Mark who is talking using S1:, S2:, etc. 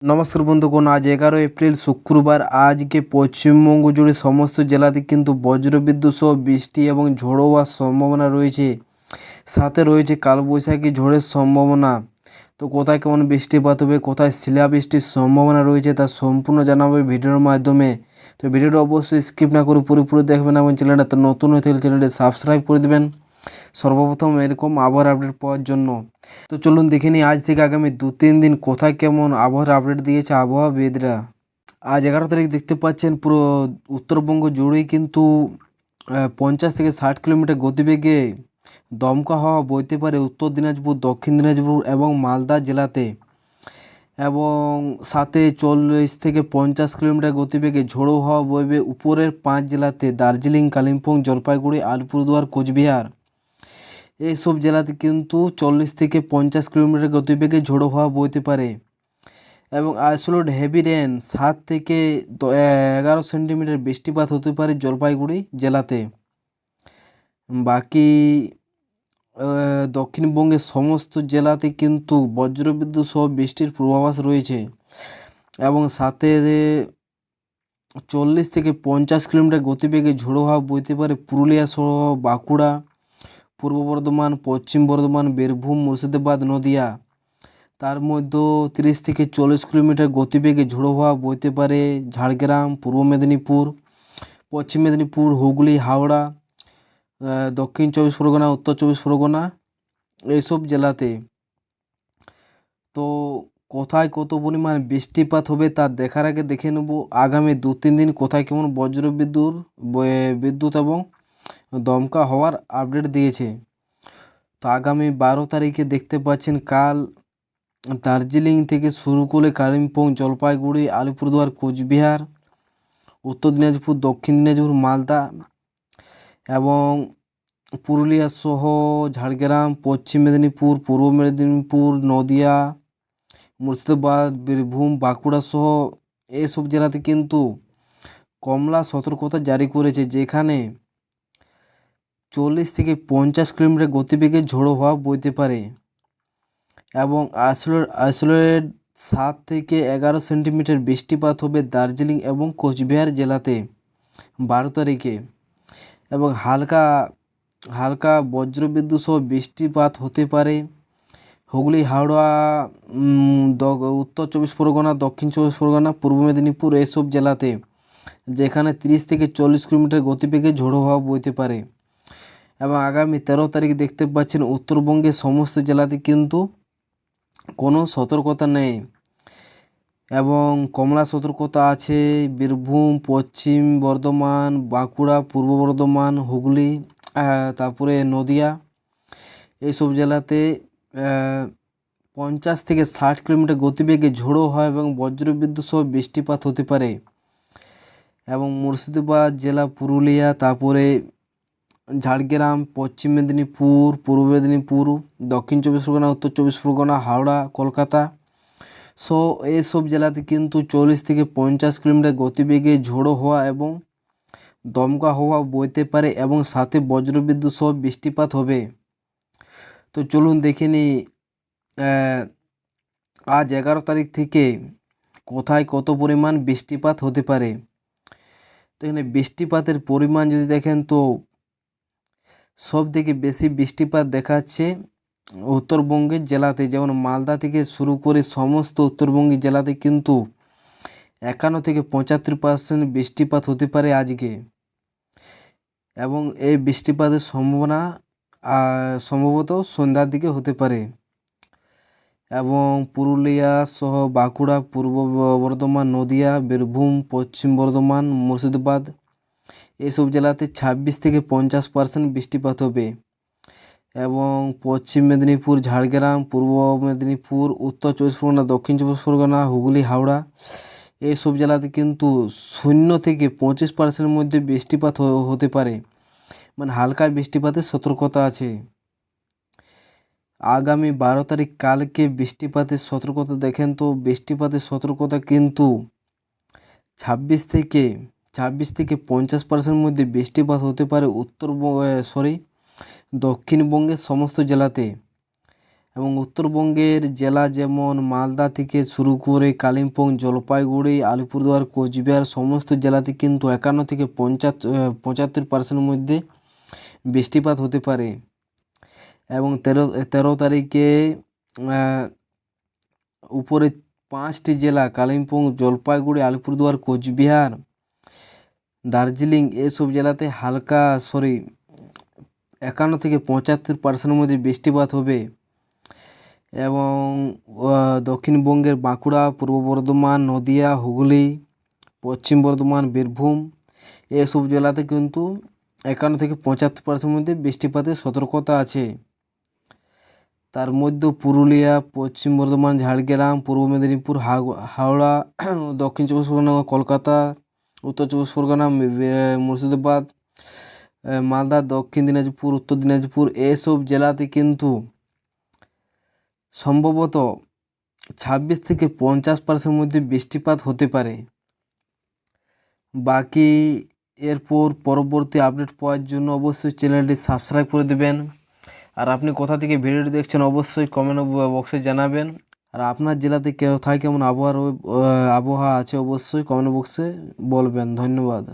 S1: নমস্কার বন্ধুগণ, আজ 11 এপ্রিল শুক্রবার। আজকে পশ্চিমবঙ্গ জুড়ে সমস্ত জেলাতে কিন্তু বজ্রবিদ্যুৎ সহ বৃষ্টি এবং ঝোড়ো হওয়ার সম্ভাবনা রয়েছে। সাথে রয়েছে কালবৈশাখী ঝড়ের সম্ভাবনা। তো কোথায় কেমন বৃষ্টিপাত হবে, কোথায় শিলাবৃষ্টির সম্ভাবনা রয়েছে, তা সম্পূর্ণ জানাবো ভিডিওর মাধ্যমে। তো ভিডিওটা অবশ্যই স্কিপ না করে পুরোপুরি দেখবেন এবং চ্যানেলটা তো নতুন হয়ে থাকলে চ্যানেলটি সাবস্ক্রাইব করে দেবেন সর্বপ্রথম এরকম আবহাওয়ার আপডেট পাওয়ার জন্য। তো চলুন দেখে নিই আজ থেকে আগামী 2-3 দিন কোথায় কেমন আবহাওয়ার আপডেট দিয়েছে আবহাওয়াবিদরা। আজ 11 তারিখ দেখতে পাচ্ছেন পুরো উত্তরবঙ্গ জুড়েই কিন্তু 50 থেকে 60 কিলোমিটার গতিবেগে দমকা হাওয়া বইতে পারে উত্তর দিনাজপুর, দক্ষিণ দিনাজপুর এবং মালদা জেলাতে। এবং সাথে 40 থেকে 50 কিলোমিটার গতিবেগে ঝোড়ো হাওয়া বইবে উপরের 5 জেলাতে: দার্জিলিং, কালিম্পং, জলপাইগুড়ি, আলিপুরদুয়ার, কোচবিহার। এইসব জেলাতে কিন্তু 40 থেকে 50 কিলোমিটার গতিবেগে ঝোড়ো হাওয়া বইতে পারে। এবং আইসোলেট হেভি রেন 7 থেকে 11 সেন্টিমিটার বৃষ্টিপাত হতে পারে জলপাইগুড়ি জেলাতে। বাকি দক্ষিণবঙ্গের সমস্ত জেলাতে কিন্তু বজ্রবিদ্যুৎ সহ বৃষ্টির পূর্বাভাস রয়েছে। এবং সাথে 40 থেকে 50 কিলোমিটার গতিবেগে ঝোড়ো হাওয়া বইতে পারে পুরুলিয়া সহ বাঁকুড়া, পূর্ব বর্ধমান, পশ্চিম বর্ধমান, বীরভূম, মুর্শিদাবাদ, নদিয়া। তার মধ্যেও 30 থেকে 40 কিলোমিটার গতিবেগে ঝোড়ো হাওয়া বইতে পারে ঝাড়গ্রাম, পূর্ব মেদিনীপুর, পশ্চিম মেদিনীপুর, হুগলি, হাওড়া, দক্ষিণ চব্বিশ পরগনা, উত্তর চব্বিশ পরগনা, এইসব জেলাতে। তো কোথায় কত পরিমাণ বৃষ্টিপাত হবে তা দেখার আগে দেখে নেব আগামী 2-3 দিন কোথায় কেমন বিদ্যুৎ এবং দমকা হওয়ার আপডেট দিয়েছে। তো আগামী 12 তারিখে দেখতে পাচ্ছেন কাল দার্জিলিং থেকে শুরু করে কালিম্পং, জলপাইগুড়ি, আলিপুরদুয়ার, কোচবিহার, উত্তর দিনাজপুর, দক্ষিণ দিনাজপুর, মালদা এবং পুরুলিয়া সহ ঝাড়গ্রাম, পশ্চিম মেদিনীপুর, পূর্ব মেদিনীপুর, নদিয়া, মুর্শিদাবাদ, বীরভূম, বাঁকুড়া সহ এসব জেলাতে কিন্তু কমলা সতর্কতা জারি করেছে, যেখানে 40 থেকে 50 কিলোমিটার গতিবেগে ঝোড়ো হাওয়া বইতে পারে। এবং আইসোলেট 7 থেকে 11 সেন্টিমিটার বৃষ্টিপাত হবে দার্জিলিং এবং কোচবিহার জেলাতে 12 তারিখে। এবং হালকা হালকা বজ্রবিদ্যুৎ সহ বৃষ্টিপাত হতে পারে হুগলি, হাওড়া, উত্তর চব্বিশ পরগনা, দক্ষিণ চব্বিশ পরগনা, পূর্ব মেদিনীপুর এসব জেলাতে, যেখানে 30 থেকে 40 কিলোমিটার গতিবেগে ঝোড়ো হাওয়া বইতে পারে। এবং আগামী 13 তারিখ দেখতে পাচ্ছেন উত্তরবঙ্গের সমস্ত জেলাতে কিন্তু কোনো সতর্কতা নেই এবং কমলা সতর্কতা আছে বীরভূম, পশ্চিম বর্ধমান, বাঁকুড়া, পূর্ব বর্ধমান, হুগলি, তারপরে নদিয়া। এইসব জেলাতে 50 থেকে 60 কিলোমিটার গতিবেগে ঝোড়ো হয় এবং বজ্রবিদ্যুৎ সহ বৃষ্টিপাত হতে পারে। এবং মুর্শিদাবাদ জেলা, পুরুলিয়া, তারপরে ঝাড়গ্রাম, পশ্চিম মেদিনীপুর, পূর্ব মেদিনীপুর, দক্ষিণ চব্বিশ পরগনা, উত্তর চব্বিশ পরগনা, হাওড়া, কলকাতা সো এইসব জেলাতে কিন্তু 40 থেকে 50 কিলোমিটার গতিবেগে ঝোড়ো হওয়া এবং দমকা হওয়া বইতে পারে এবং সাথে বজ্রবিদ্যুৎ সহ বৃষ্টিপাত হবে। তো চলুন দেখে নিই আজ 11 তারিখ থেকে কোথায় কত পরিমাণ বৃষ্টিপাত হতে পারে। তো এখানে বৃষ্টিপাতের পরিমাণ যদি দেখেন তো সব থেকে বেশি বৃষ্টিপাত দেখাচ্ছে উত্তরবঙ্গের জেলাতে, যেমন মালদা থেকে শুরু করে সমস্ত উত্তরবঙ্গের জেলাতে কিন্তু 51 থেকে 75% বৃষ্টিপাত হতে পারে আজকে। এবং এই বৃষ্টিপাতের সম্ভাবনা সম্ভবত সন্ধ্যার দিকে হতে পারে। এবং পুরুলিয়া সহ বাঁকুড়া, পূর্ব বর্ধমান, নদিয়া, বীরভূম, পশ্চিম বর্ধমান, মুর্শিদাবাদ এইসব জেলাতে 26 থেকে 50% বৃষ্টিপাত হবে। এবং পশ্চিম মেদিনীপুর, ঝাড়গ্রাম, পূর্ব মেদিনীপুর, উত্তর চব্বিশ পরগনা, দক্ষিণ চব্বিশ পরগনা, হুগলি, হাওড়া এইসব জেলাতে কিন্তু 0 থেকে 25% মধ্যে বৃষ্টিপাত হতে পারে, মানে হালকা বৃষ্টিপাতের সতর্কতা আছে। আগামী 12 তারিখ কালকে বৃষ্টিপাতের সতর্কতা দেখেন তো বৃষ্টিপাতের সতর্কতা কিন্তু 26 থেকে 50% মধ্যে বৃষ্টিপাত হতে পারে দক্ষিণবঙ্গের সমস্ত জেলাতে। এবং উত্তরবঙ্গের জেলা যেমন মালদা থেকে শুরু করে কালিম্পং, জলপাইগুড়ি, আলিপুরদুয়ার, কোচবিহার সমস্ত জেলাতে কিন্তু 51 থেকে 75% মধ্যে বৃষ্টিপাত হতে পারে। এবং 13 তারিখে উপরে 5টি জেলা কালিম্পং, জলপাইগুড়ি, আলিপুরদুয়ার, কোচবিহার, দার্জিলিং এসব জেলাতে 51 থেকে 75% মধ্যে বৃষ্টিপাত হবে। এবং দক্ষিণবঙ্গের বাঁকুড়া, পূর্ব বর্ধমান, নদিয়া, হুগলি, পশ্চিম বর্ধমান, বীরভূম এসব জেলাতে কিন্তু 51 থেকে 75% মধ্যে বৃষ্টিপাতের সতর্কতা আছে। তার মধ্যে পুরুলিয়া, পশ্চিম বর্ধমান, ঝাড়গ্রাম, পূর্ব মেদিনীপুর, হাওড়া, দক্ষিণ চব্বিশ পরগনা, কলকাতা, উত্তর চব্বিশ পরগনা, মুর্শিদাবাদ, মালদা, দক্ষিণ দিনাজপুর, উত্তর দিনাজপুর এসব জেলাতে কিন্তু সম্ভবত 26 থেকে 50% মধ্যে বৃষ্টিপাত হতে পারে। বাকি এরপর পরবর্তী আপডেট পাওয়ার জন্য অবশ্যই চ্যানেলটি সাবস্ক্রাইব করে দেবেন। আর আপনি কোথা থেকে ভিডিওটি দেখছেন অবশ্যই কমেন্ট বক্সে জানাবেন। আর আপনার জেলাতে কোথায় কেমন আবহাওয়া আছে অবশ্যই কমেন্ট বক্সে বলবেন। ধন্যবাদ।